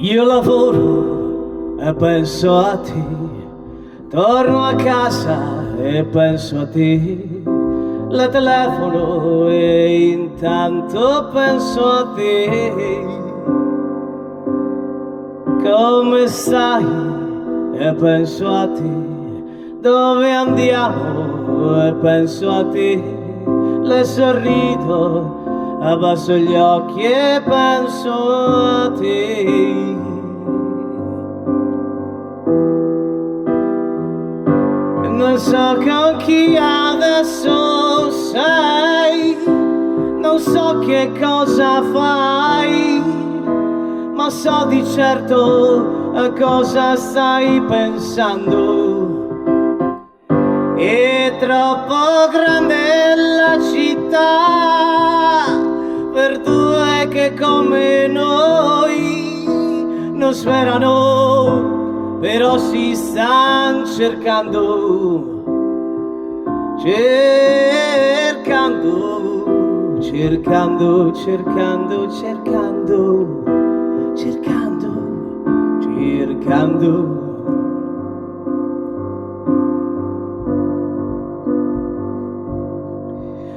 Io lavoro e penso a te, torno a casa e penso a te, le telefono e intanto penso a te. Come stai? E penso a te, dove andiamo? E penso a te, le sorrido, abbasso gli occhi e penso a te. Non so con chi adesso sei, non so che cosa fai, ma so di certo a cosa stai pensando. È troppo grande la città per due che come noi non sperano, però si stanno cercando, cercando, cercando, cercando, cercando, cercando, cercando.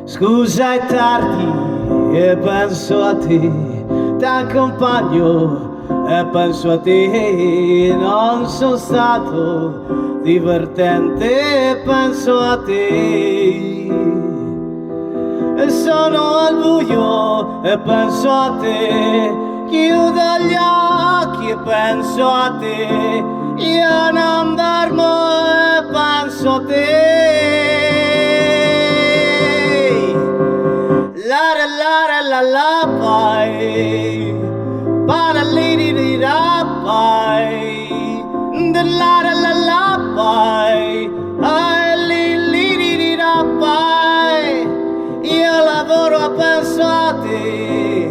Scusa è tardi e penso a te, t'accompagno e penso a te, non sono stato divertente e penso a te. E sono al buio e penso a te, chiudo gli occhi e penso a te, io non dormo e penso a te. La la la la la pai, pa la li di di da pai, da la la la la pai, ai li li di di da pai. Io lavoro e penso a te,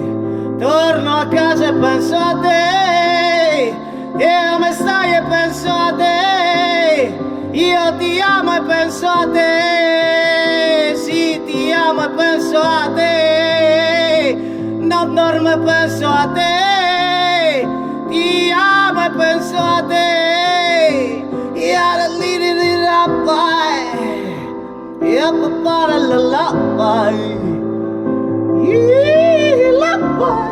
torno a casa e penso a te, e come stai e penso a te, io ti amo e penso a te, sì ti amo e penso a te, non dormo e penso a te, ti amo e penso a te, io la li di di da pai, io papà la la pai, la pai.